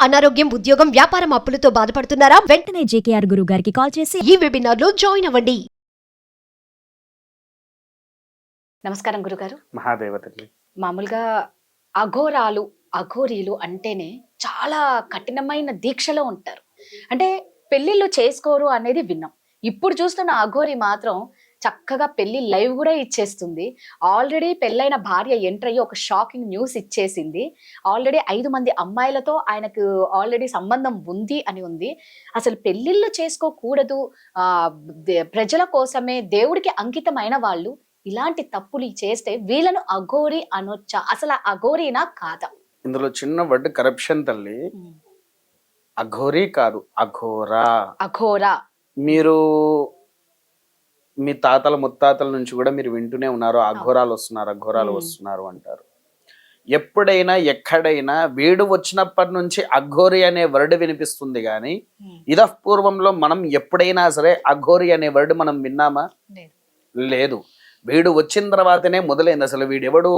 అనారోగ్యం, ఉద్యోగం, వ్యాపారం అప్పులతో బాధపడుతున్నారా? వెంటనే జేకేఆర్ గురువు గారికి కాల్ చేసి ఈ వెబినార్ లో జాయిన్ అవ్వండి. నమస్కారం గురుగారు. మహాదేవతల్లి. మామూలుగా అఘోరాలు అఘోరీలు అంటేనే చాలా కఠినమైన దీక్షలో ఉంటారు. అంటే పెళ్లిళ్ళు చేసుకోరు అనేది విన్నాం. ఇప్పుడు చూస్తున్న అఘోరి మాత్రం చక్కగా పెళ్లి లైవ్ కూడా ఇచ్చేస్తుంది. ఆల్రెడీ పెళ్ళైన భార్య ఎంటర్ అయ్యి ఒక షాకింగ్ న్యూస్ ఇచ్చేసింది. ఆల్రెడీ 5 మంది అమ్మాయిలతో ఆయనకు ఆల్రెడీ సంబంధం ఉంది అని ఉంది. అసలు పెళ్లిళ్ళు చేసుకోకూడదు, ప్రజల కోసమే దేవుడికి అంకితమైన వాళ్ళు ఇలాంటి తప్పులు చేస్తే వీళ్ళను అఘోరి అనొచ్చా? అసలు అఘోరీనా కాదా? ఇందులో చిన్న వర్డ్ కరప్షన్ తల్లి. అఘోరీ కాదు, అఘోరా. అఘోరా మీరు మీ తాతల ముత్తాతల నుంచి కూడా మీరు వింటూనే ఉన్నారు, అఘోరాలు వస్తున్నారు, అఘోరాలు వస్తున్నారు అంటారు. ఎప్పుడైనా ఎక్కడైనా వీడు వచ్చినప్పటి నుంచి అఘోరి అనే వర్డ్ వినిపిస్తుంది కానీ ఇదపూర్వంలో మనం ఎప్పుడైనా సరే అఘోరి అనే వర్డ్ మనం విన్నామా? లేదు. వీడు వచ్చిన తర్వాతనే మొదలైంది. అసలు వీడెవడు?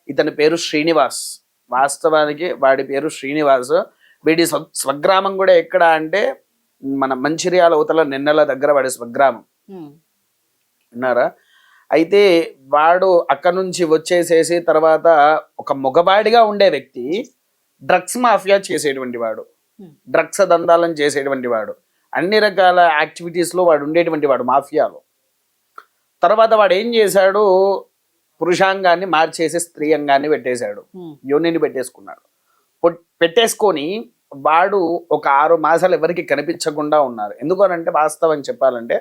ఇతని పేరు శ్రీనివాస్. వాస్తవానికి వాడి పేరు శ్రీనివాస్. వీడి స్వగ్రామం కూడా ఎక్కడ అంటే మన మంచిర్యాల అవతల నిన్నెల దగ్గర వాడి స్వగ్రామం. విన్నారా? అయితే వాడు అక్కడ నుంచి వచ్చేసేసి తర్వాత ఒక మగవాడిగా ఉండే వ్యక్తి డ్రగ్స్ మాఫియా చేసేటువంటి వాడు, డ్రగ్స్ దందాలను చేసేటువంటి వాడు, అన్ని రకాల యాక్టివిటీస్లో వాడు ఉండేటువంటి వాడు మాఫియాలో. తర్వాత వాడు ఏం చేశాడు? పురుషాంగాన్ని మార్చేసి స్త్రీ అంగాన్ని పెట్టేశాడు, యోనిని పెట్టేసుకున్నాడు. పెట్టేసుకొని వాడు ఒక 6 మాసాలు ఎవరికి కనిపించకుండా ఉన్నారు. ఎందుకనంటే వాస్తవం చెప్పాలంటే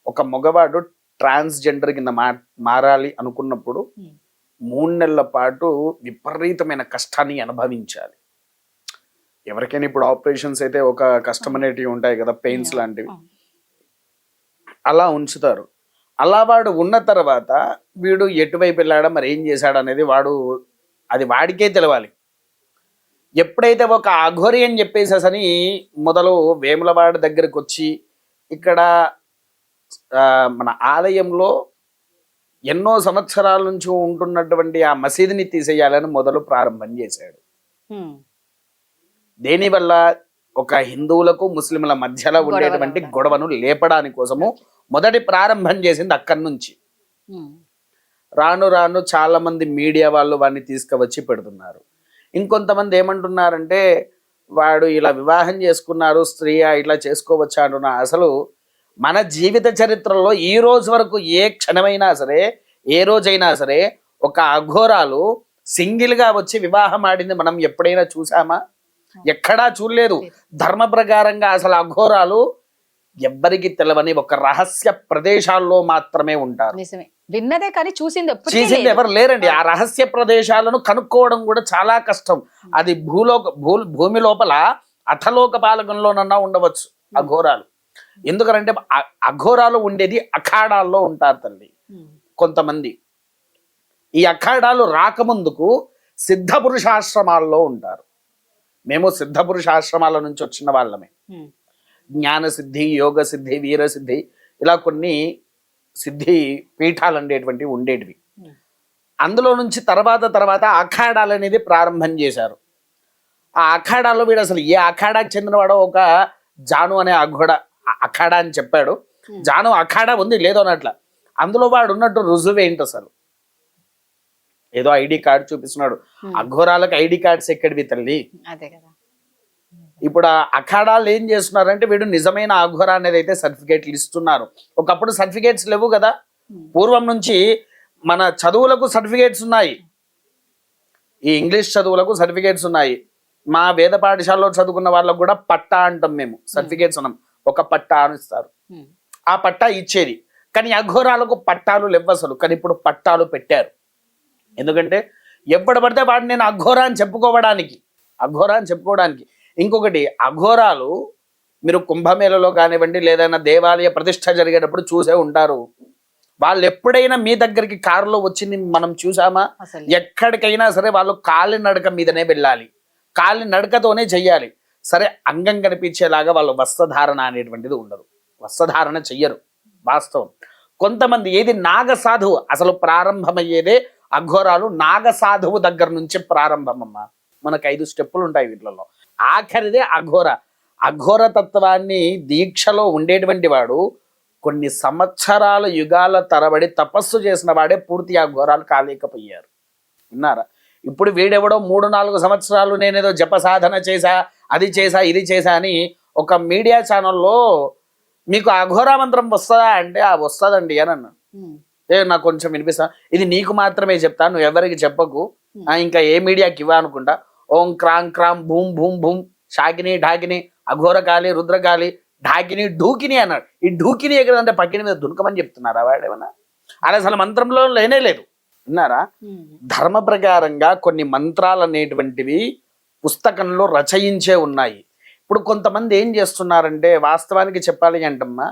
ఒక మగవాడు ట్రాన్స్జెండర్ కింద మారాలి అనుకున్నప్పుడు 3 నెలల పాటు విపరీతమైన కష్టాన్ని అనుభవించాలి. ఎవరికైనా ఇప్పుడు ఆపరేషన్స్ అయితే ఒక కష్టం అనేటివి ఉంటాయి కదా, పెయిన్స్ లాంటివి, అలా ఉంచుతారు. అలా వాడు ఉన్న తర్వాత వీడు ఎటువైపు వెళ్ళాడా మరి ఏం చేశాడు అనేది అది వాడికే తెలవాలి. ఎప్పుడైతే ఒక అఘోరి అని చెప్పేసేసని మొదలు వేములవాడ దగ్గరకు వచ్చి ఇక్కడ మన ఆలయంలో ఎన్నో సంవత్సరాల నుంచి ఉంటున్నటువంటి ఆ మసీదుని తీసేయాలని మొదలు ప్రారంభం చేశాడు. దేనివల్ల? ఒక హిందువులకు ముస్లింల మధ్యలో ఉండేటువంటి గొడవను లేపడానికి కోసము మొదటి ప్రారంభం చేసింది అక్కడి నుంచి. రాను రాను చాలా మంది మీడియా వాళ్ళు వాడిని తీసుకువచ్చి పెడుతున్నారు. ఇంకొంతమంది ఏమంటున్నారంటే వాడు ఇలా వివాహం చేసుకున్నారు, స్త్రీ ఇట్లా చేసుకోవచ్చా అంటున్నా. అసలు మన జీవిత చరిత్రలో ఈ రోజు వరకు ఏ క్షణమైనా సరే, ఏ రోజైనా సరే ఒక అఘోరాలు సింగిల్ గా వచ్చి వివాహం ఆడింది మనం ఎప్పుడైనా చూసామా? ఎక్కడా చూడలేదు. ధర్మ ప్రకారంగా అసలు అఘోరాలు ఎవ్వరికి తెలవని ఒక రహస్య ప్రదేశాల్లో మాత్రమే ఉంటారు. విన్నదే కానీ చూసింది ఎవరు లేరండి. ఆ రహస్య ప్రదేశాలను కనుక్కోవడం కూడా చాలా కష్టం. అది భూమి లోపల అథలోక పాలకంలోనన్నా ఉండవచ్చు అఘోరాలు. ఎందుకంటే అఘోరాలు ఉండేది అఖాడాల్లో ఉంటారు తల్లి. కొంతమంది ఈ అఖాడాలు రాకముందుకు సిద్ధ పురుషాశ్రమాల్లో ఉంటారు. మేము సిద్ధ పురుషాశ్రమాల నుంచి వచ్చిన వాళ్ళమే. జ్ఞాన సిద్ధి, యోగ సిద్ధి, వీర సిద్ధి, ఇలా కొన్ని సిద్ధి పీఠాలు ఉండేటివి. అందులో నుంచి తర్వాత అఖాడాలు అనేది ప్రారంభం చేశారు. ఆ అఖాడాలో వీడు అసలు ఏ అఖాడాకి చెందినవాడో ఒక జాను అనే అఖాడా అని చెప్పాడు. జాను అఖాడా ఉంది లేదో అన్నట్ల. అందులో వాడు ఉన్నట్టు రుజువేంటి? అసలు ఏదో ఐడి కార్డు చూపిస్తున్నాడు. అఘోరాలకు ఐడి కార్డ్స్ ఎక్కడివి తల్లి? ఇప్పుడు ఆ అఖాడాలు ఏం చేస్తున్నారంటే వీడు నిజమైన అఘోరా అనేది అయితే సర్టిఫికేట్లు ఇస్తున్నారు. ఒకప్పుడు సర్టిఫికేట్స్ లేవు కదా. పూర్వం నుంచి మన చదువులకు సర్టిఫికేట్స్ ఉన్నాయి, ఈ ఇంగ్లీష్ చదువులకు సర్టిఫికేట్స్ ఉన్నాయి. మా వేద పాఠశాలలో చదువుకున్న వాళ్ళకు కూడా పట్టా అంటాం మేము, సర్టిఫికేట్స్ ఉన్నాం. ఒక పట్టా అని ఇస్తారు, ఆ పట్టా ఇచ్చేది. కానీ అఘోరాలకు పట్టాలు లేవు అసలు. కానీ ఇప్పుడు పట్టాలు పెట్టారు. ఎందుకంటే ఎప్పుడు పడితే వాడిని నేను అఘోరా అని చెప్పుకోవడానికి. ఇంకొకటి, అఘోరాలు మీరు కుంభమేళలో కానివ్వండి, లేదైనా దేవాలయ ప్రతిష్ట జరిగేటప్పుడు చూసే ఉంటారు. వాళ్ళు ఎప్పుడైనా మీ దగ్గరికి కారులో వచ్చింది మనం చూసామా? ఎక్కడికైనా సరే వాళ్ళు కాలినడక మీదనే వెళ్ళాలి, కాలినడకతోనే చెయ్యాలి. సరే, అంగం కనిపించేలాగా వాళ్ళు వస్త్రధారణ అనేటువంటిది ఉండదు, వస్త్రధారణ చెయ్యరు వాస్తవం. కొంతమంది ఏది నాగసాధువు, అసలు ప్రారంభమయ్యేదే అఘోరాలు నాగసాధువు దగ్గర నుంచి ప్రారంభమమ్మా. మనకు 5 స్టెప్పులు ఉంటాయి వీటిలలో. ఆఖరిదే అఘోర. అఘోర తత్వాన్ని దీక్షలో ఉండేటువంటి వాడు కొన్ని సంవత్సరాల యుగాల తరబడి తపస్సు చేసిన వాడే పూర్తి అఘోరాలు కాలేకపోయారు. విన్నారా? ఇప్పుడు వీడెవడో 3-4 సంవత్సరాలు నేనేదో జప సాధన చేశా, అది చేశా, ఇది చేశా అని ఒక మీడియా ఛానల్లో మీకు అఘోరా మంత్రం వస్తుందా అంటే వస్తుందండి అని అన్నాను. నాకు కొంచెం వినిపిస్తా, ఇది నీకు మాత్రమే చెప్తా, నువ్వు ఎవరికి చెప్పకు, ఇంకా ఏ మీడియాకి ఇవ్వ అనుకుంటా. ఓం క్రాంగ్ క్రామ్ భూమ్ భూమ్ భూమ్ శాకిని ఢాకిని అఘోరకాలి రుద్రకాలి ఢాకిని ఢూకిని అన్నాడు. ఈ ఢూకిని ఎక్కడంటే పక్కిన మీద దునకమని చెప్తున్నారా వాడేమన్నా? అది అసలు మంత్రంలో లేనే లేదు. విన్నారా? ధర్మ ప్రకారంగా కొన్ని మంత్రాలు అనేటువంటివి పుస్తకంలో రచయించే ఉన్నాయి. ఇప్పుడు కొంతమంది ఏం చేస్తున్నారంటే, వాస్తవానికి చెప్పాలి అంటమ్మా,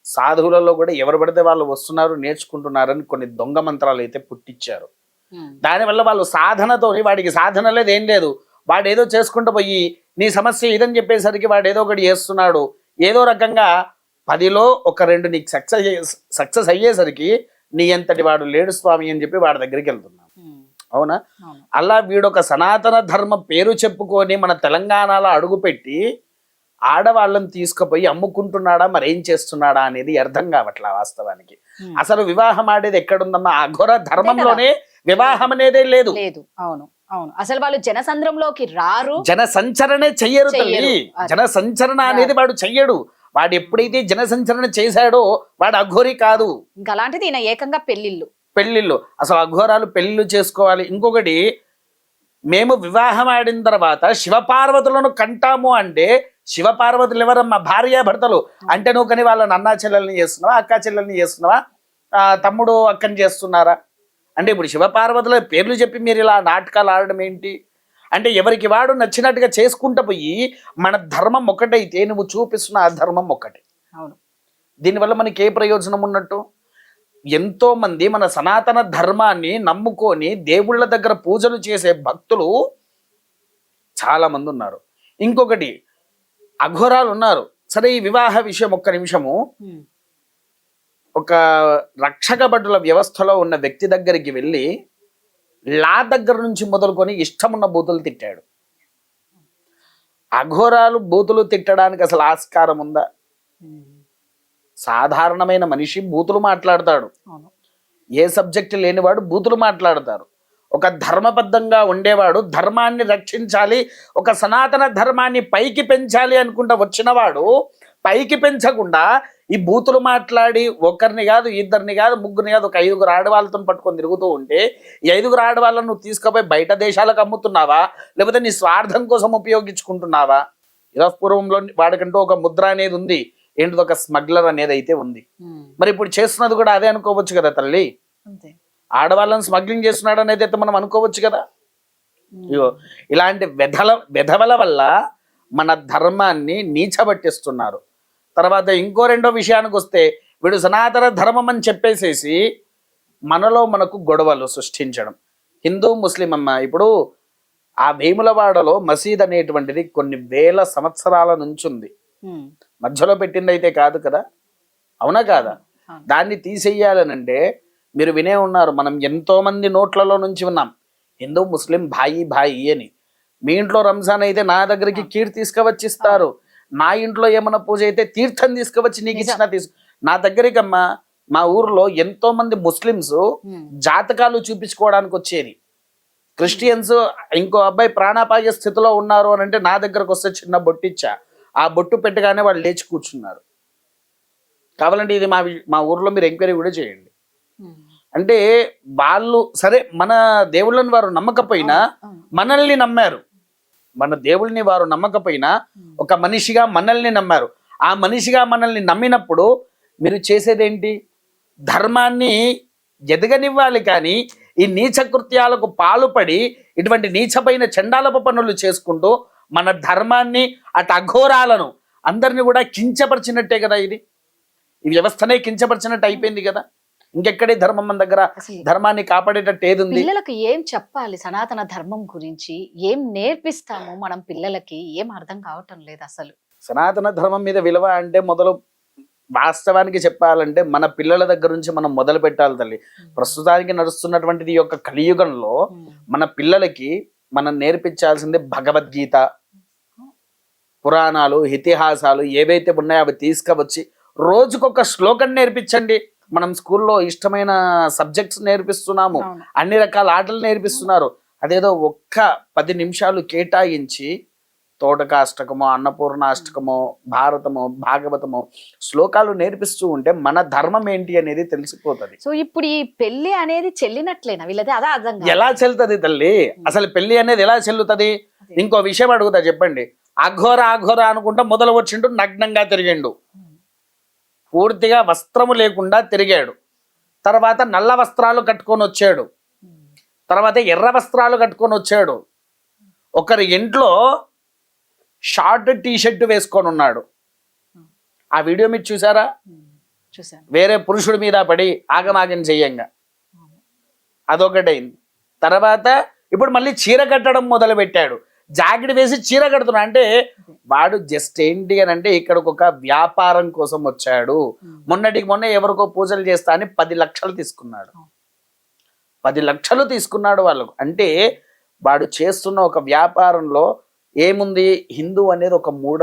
సాధువులలో కూడా ఎవరు పడితే వాళ్ళు వస్తున్నారు నేర్చుకుంటున్నారని కొన్ని దొంగ మంత్రాలు అయితే పుట్టించారు. దానివల్ల వాళ్ళు సాధనతో, వాడికి సాధన లేదు ఏం లేదు, వాడు ఏదో చేసుకుంటూ పోయి నీ సమస్య ఇదని చెప్పేసరికి వాడు ఏదో ఒకటి చేస్తున్నాడు. ఏదో రకంగా 10లో 1-2 నీకు సక్సెస్ అయ్యేసరికి నీ ఎంతటి వాడు లేడు స్వామి అని చెప్పి వాడి దగ్గరికి వెళ్తున్నాం. అవునా? అలా వీడొక సనాతన ధర్మ పేరు చెప్పుకొని మన తెలంగాణలో అడుగుపెట్టి ఆడవాళ్ళని తీసుకుపోయి అమ్ముకుంటున్నాడా మరేం చేస్తున్నాడా అనేది అర్థం కావట్లా వాస్తవానికి. అసలు వివాహం ఆడేది ఎక్కడుందమ్మా? అఘోర ధర్మంలోనే వివాహం అనేదే లేదు. అవును అవును, అసలు వాళ్ళు జనసంద్రంలోకి రారు, జన సంచరణే చెయ్యరు తల్లి. జన సంచరణ అనేది వాడు చెయ్యడు. వాడు ఎప్పుడైతే జన సంచరణ చేశాడో వాడు అఘోరి కాదు. ఇంకా అలాంటిది ఈయన ఏకంగా పెళ్లిళ్ళు అసలు అఘోరాలు పెళ్లిళ్ళు చేసుకోవాలి. ఇంకొకటి, మేము వివాహం ఆడిన తర్వాత శివపార్వతులను కంటాము అంటే, శివపార్వతులు ఎవరమ్మా? భార్యాభర్తలు. అంటే నువ్వు కానీ వాళ్ళని అన్నా చెల్లెల్ని చేస్తున్నావా, అక్కా చెల్లెల్ని చేస్తున్నావా, తమ్ముడు అక్కని చేస్తున్నారా? అంటే ఇప్పుడు శివపార్వతుల పేర్లు చెప్పి మీరు ఇలా నాటకాలు ఆడడం ఏంటి? అంటే ఎవరికి వాడు నచ్చినట్టుగా చేసుకుంటూ పోయి మన ధర్మం ఒకటైతే నువ్వు చూపిస్తున్న ఆ ధర్మం ఒకటి. అవును. దీనివల్ల మనకి ఏ ప్రయోజనం ఉన్నట్టు? ఎంతో మంది మన సనాతన ధర్మాన్ని నమ్ముకొని దేవుళ్ళ దగ్గర పూజలు చేసే భక్తులు చాలా మంది ఉన్నారు. ఇంకొకటి, అఘోరాలు ఉన్నారు. సరే, ఈ వివాహ విషయం ఒక్క నిమిషము. ఒక రక్షక భటుల వ్యవస్థలో ఉన్న వ్యక్తి దగ్గరికి వెళ్ళి లా దగ్గర నుంచి మొదలుకొని ఇష్టమున్న బూతులు తిట్టాడు. అఘోరాలు బూతులు తిట్టడానికి అసలు ఆస్కారం ఉందా? సాధారణమైన మనిషి బూతులు మాట్లాడతాడు. ఏ సబ్జెక్ట్ లేనివాడు బూతులు మాట్లాడతారు. ఒక ధర్మబద్ధంగా ఉండేవాడు ధర్మాన్ని రక్షించాలి, ఒక సనాతన ధర్మాన్ని పైకి పెంచాలి అనుకుంటా వచ్చినవాడు పైకి పెంచకుండా ఈ బూతులు మాట్లాడి ఒకరిని కాదు, ఇద్దరిని కాదు, ముగ్గురిని కాదు, ఒక 5 ఆడవాళ్ళతో పట్టుకొని తిరుగుతూ ఉంటే, ఈ 5 ఆడవాళ్ళను నువ్వు తీసుకుపోయి బయట దేశాలకు అమ్ముతున్నావా, లేకపోతే నీ స్వార్థం కోసం ఉపయోగించుకుంటున్నావా? పూర్వంలో వాడికంటూ ఒక ముద్ర అనేది ఉంది, ఏంటిది ఒక స్మగ్లర్ అనేది అయితే ఉంది. మరి ఇప్పుడు చేస్తున్నది కూడా అదే అనుకోవచ్చు కదా తల్లి. ఆడవాళ్ళని స్మగ్లింగ్ చేస్తున్నాడు అనేది అయితే మనం అనుకోవచ్చు కదా. ఇగో ఇలాంటి వెధవల వల్ల మన ధర్మాన్ని నీచబట్టిస్తున్నారు. తర్వాత ఇంకో రెండో విషయానికి వస్తే, వీడు సనాతన ధర్మం అని చెప్పేసేసి మనలో మనకు గొడవలు సృష్టించడం. హిందూ ముస్లిం అమ్మ, ఇప్పుడు ఆ వేములవాడలో మసీద్ అనేటువంటిది కొన్ని వేల సంవత్సరాల నుంచి ఉంది. మధ్యలో పెట్టింది అయితే కాదు కదా, అవునా కాదా? దాన్ని తీసేయాలనంటే మీరు వినే ఉన్నారు, మనం ఎంతో మంది నోట్లలో నుంచి ఉన్నాం హిందూ ముస్లిం భాయి భాయి అని. మీ ఇంట్లో రంజాన్ అయితే నా దగ్గరికి కీర్ తీసుకువచ్చి ఇస్తారు, నా ఇంట్లో ఏమైనా పూజ అయితే తీర్థం తీసుకువచ్చి నీకు ఇచ్చిన నా దగ్గరికి అమ్మా. మా ఊర్లో ఎంతో మంది ముస్లిమ్స్ జాతకాలు చూపించుకోవడానికి వచ్చేది. క్రిస్టియన్స్ ఇంకో అబ్బాయి ప్రాణాపాయ స్థితిలో ఉన్నారు అని అంటే నా దగ్గరకు వస్తే చిన్న బొట్టిచ్చా, ఆ బొట్టు పెట్టగానే వాళ్ళు లేచి కూర్చున్నారు. కావాలంటే ఇది మా ఊర్లో మీరు ఎంక్వైరీ కూడా చేయండి. అంటే వాళ్ళు సరే మన దేవుళ్ళని వారు నమ్మకపోయినా మనల్ని నమ్మారు. మన దేవుళ్ళని వారు నమ్మకపోయినా ఒక మనిషిగా మనల్ని నమ్మారు. ఆ మనిషిగా మనల్ని నమ్మినప్పుడు మీరు చేసేదేంటి? ధర్మాన్ని ఎదగనివ్వాలి. కానీ ఈ నీచ కృత్యాలకు పాలుపడి ఇటువంటి నీచపైన చండాలపు పనులు చేసుకుంటూ మన ధర్మాన్ని అటు అఘోరాలను అందరినీ కూడా కించపరిచినట్టే కదా. ఇది ఈ వ్యవస్థనే కించపరిచినట్టు అయిపోయింది కదా. ఇంకెక్కడే ధర్మం మన దగ్గర ధర్మాన్ని కాపాడేటట్టు ఏది ఉంది? పిల్లలకు ఏం చెప్పాలి సనాతన ధర్మం గురించి? ఏం నేర్పిస్తాము మనం పిల్లలకి? ఏం అర్థం కావటం లేదు అసలు. సనాతన ధర్మం మీద విలువ అంటే మొదలు వాస్తవానికి చెప్పాలంటే మన పిల్లల దగ్గర నుంచి మనం మొదలు పెట్టాలి తల్లి. ప్రస్తుతానికి నడుస్తున్నటువంటిది ఈ యొక్క కలియుగంలో మన పిల్లలకి మనం నేర్పించాల్సిందే భగవద్గీత, పురాణాలు ఇతిహాసాలు ఏవైతే ఉన్నాయో అవి తీసుకువచ్చి రోజుకొక శ్లోకం నేర్పించండి. మనం స్కూల్లో ఇష్టమైన సబ్జెక్ట్స్ నేర్పిస్తున్నాము, అవును. అన్ని రకాల ఆటలు నేర్పిస్తున్నారు. అదేదో ఒక్క 10 నిమిషాలు కేటాయించి తోటకాష్టకమో, అన్నపూర్ణాష్టకమో, భారతమో, భాగవతమో శ్లోకాలు నేర్పిస్తూ ఉంటే మన ధర్మం ఏంటి అనేది తెలిసిపోతుంది. సో ఇప్పుడు ఈ పెళ్లి అనేది చెల్లినట్లేనా వీళ్ళది? అదా అర్థం కాదు. ఎలా చెల్లుతుంది తల్లి? అసలు పెళ్లి అనేది ఎలా చెల్లుతుంది? ఇంకో విషయం అడుగుతా, చెప్పండి. అఘోర అఘోర అనుకుంటా మొదలు వచ్చిండు, నగ్నంగా తిరిగిండు, పూర్తిగా వస్త్రము లేకుండా తిరిగాడు. తర్వాత నల్ల వస్త్రాలు కట్టుకొని వచ్చాడు, తర్వాత ఎర్ర వస్త్రాలు కట్టుకొని వచ్చాడు. ఒకరి ఇంట్లో షార్ట్ టీ-షర్ట్ వేసుకొని ఉన్నాడు. ఆ వీడియో మీరు చూసారా? చూసాను. వేరే పురుషుడి మీద పడి ఆగమాగం చెయ్యంగా అదొకటైంది. తర్వాత ఇప్పుడు మళ్ళీ చీర కట్టడం మొదలు పెట్టాడు. జాకెట్ వేసి చీర కడుతున్నా అంటే వాడు జస్ట్ ఏంటి అని అంటే ఇక్కడికి ఒక వ్యాపారం కోసం వచ్చాడు. మొన్నటికి మొన్న ఎవరికో పూజలు చేస్తా అని 10 లక్షలు తీసుకున్నాడు. 10 లక్షలు తీసుకున్నాడు వాళ్ళకు. అంటే వాడు చేస్తున్న ఒక వ్యాపారంలో ఏముంది? హిందూ అనేది ఒక మూఢ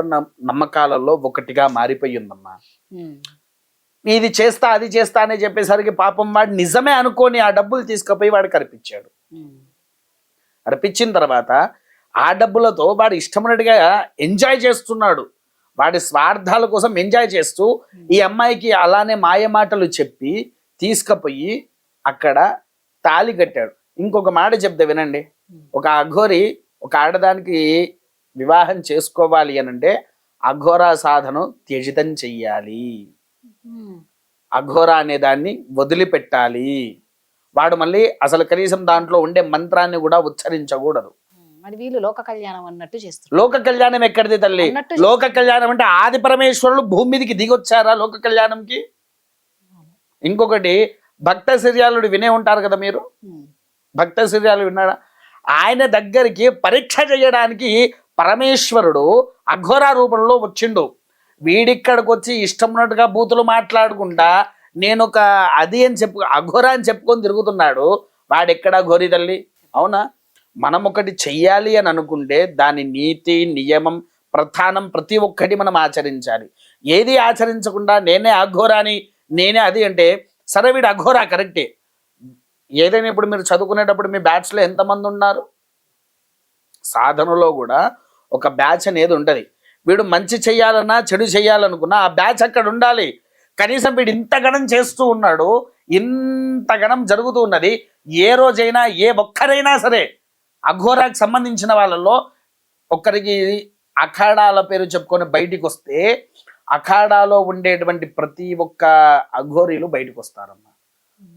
నమ్మకాలలో ఒకటిగా మారిపోయి ఉందమ్మా. ఇది చేస్తా అది చేస్తా అని చెప్పేసరికి పాపం వాడు నిజమే అనుకొని ఆ డబ్బులు తీసుకుపోయి వాడికి అర్పించాడు. అర్పించిన తర్వాత ఆ డబ్బులతో వాడు ఇష్టమైనట్టుగా ఎంజాయ్ చేస్తున్నాడు. వాడి స్వార్థాల కోసం ఎంజాయ్ చేస్తూ ఈ అమ్మాయికి అలానే మాయ మాటలు చెప్పి తీసుకుపోయి అక్కడ తాళి కట్టాడు. ఇంకొక మాట చెప్తే వినండి. ఒక అఘోరి ఒక ఆడదానికి వివాహం చేసుకోవాలి అని అంటే అఘోరా సాధను త్యజితం చెయ్యాలి. అఘోరా అనే దాన్ని వదిలిపెట్టాలి. వాడు మళ్ళీ అసలు కనీసం దాంట్లో ఉండే మంత్రాన్ని కూడా ఉచ్చరించకూడదు. మరి వీళ్ళు లోక కళ్యాణం అన్నట్టు చేస్తారు. లోక కళ్యాణం ఎక్కడిది తల్లి? లోక కళ్యాణం అంటే ఆది పరమేశ్వరులు భూమి మీదకి దిగొచ్చారా లోక కళ్యాణంకి? ఇంకొకటి భక్త సిర్యాలుడు వినే ఉంటారు కదా మీరు. భక్త సిర్యాలు విన్నాడా? ఆయన దగ్గరికి పరీక్ష చేయడానికి పరమేశ్వరుడు అఘోరా రూపంలో వచ్చిండు. వీడిక్కడికి వచ్చి ఇష్టం ఉన్నట్టుగా బూతులు మాట్లాడుకుంటా నేను ఒక అది అని అఘోరా అని చెప్పుకొని తిరుగుతున్నాడు. వాడెక్కడ ఘోరి తల్లి? అవునా? మనం ఒకటి చెయ్యాలి అని అనుకుంటే దాని నీతి నియమం ప్రధానం ప్రతి ఒక్కటి మనం ఆచరించాలి. ఏది ఆచరించకుండా నేనే అఘోరాని నేనే అది అంటే సరే వీడు అఘోరా కరెక్టే. ఏదైనా ఇప్పుడు మీరు చదువుకునేటప్పుడు మీ బ్యాచ్లో ఎంతమంది ఉన్నారు? సాధనలో కూడా ఒక బ్యాచ్ అనేది ఉంటుంది. వీడు మంచి చెయ్యాలన్నా చెడు చెయ్యాలనుకున్నా ఆ బ్యాచ్ అక్కడ ఉండాలి. కనీసం వీడు ఇంతగణం చేస్తూ ఉన్నాడు, ఇంతగణం జరుగుతూ ఉన్నది. ఏ రోజైనా ఏ ఒక్కరైనా సరే అఘోరాకి సంబంధించిన వాళ్ళలో ఒక్కరికి అఖాడాల పేరు చెప్పుకొని బయటికి వస్తే అఖాడాలో ఉండేటువంటి ప్రతి ఒక్క అఘోరీలు బయటకు వస్తారమ్మా.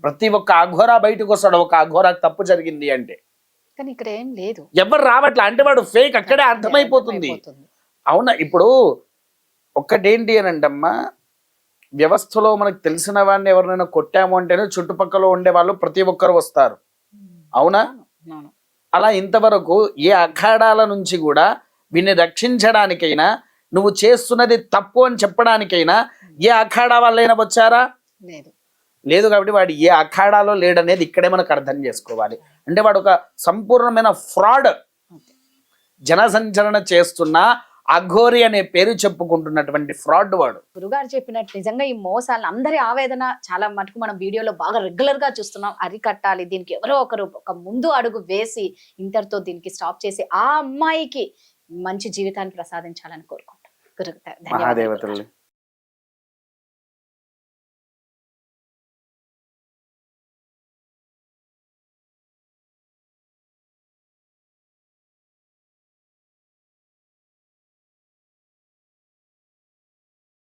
ప్రతి ఒక్క అఘోరా బయటకు వస్తాడు. ఒక అఘోరాకి తప్పు జరిగింది అంటే కానీ ఇక్కడ ఏం లేదు, ఎవరు రావట్లే. అంటే వాడు ఫేక్ అక్కడే అర్థమైపోతుంది. అవునా? ఇప్పుడు ఒక్కటేంటి అని అంటమ్మా, వ్యవస్థలో మనకు తెలిసిన వాడిని ఎవరినైనా కొట్టాము అంటేనే చుట్టుపక్కల ఉండే వాళ్ళు ప్రతి ఒక్కరు వస్తారు. అవునా? అలా ఇంతవరకు ఏ అఖాడాల నుంచి కూడా వీన్ని రక్షించడానికైనా నువ్వు చేస్తున్నది తప్పు అని చెప్పడానికైనా ఏ అఖాడా వాళ్ళైనా వచ్చారా? లేదు. కాబట్టి వాడు ఏ అఖాడాలో లేడనేది ఇక్కడే మనకు అర్థం చేసుకోవాలి. అంటే వాడు ఒక సంపూర్ణమైన ఫ్రాడ్, జనసంచరణ చేస్తున్న అఘోరి అనే పేరు చెప్పుకుంటున్నటువంటి ఫ్రాడ్ వాడు. గురుగారు చెప్పినట్టు నిజంగా ఈ మోసాలను అందరి ఆవేదన చాలా మటుకు మనం వీడియోలో బాగా రెగ్యులర్ గా చూస్తున్నాం. అరికట్టాలి, దీనికి ఎవరో ఒకరు ఒక ముందు అడుగు వేసి ఇంతటితో దీనికి స్టాప్ చేసి ఆ అమ్మాయికి మంచి జీవితాన్ని ప్రసాదించాలని కోరుకుంటాం. గురుగారు ధన్యవాదాలు. మహాదేవతల్లి.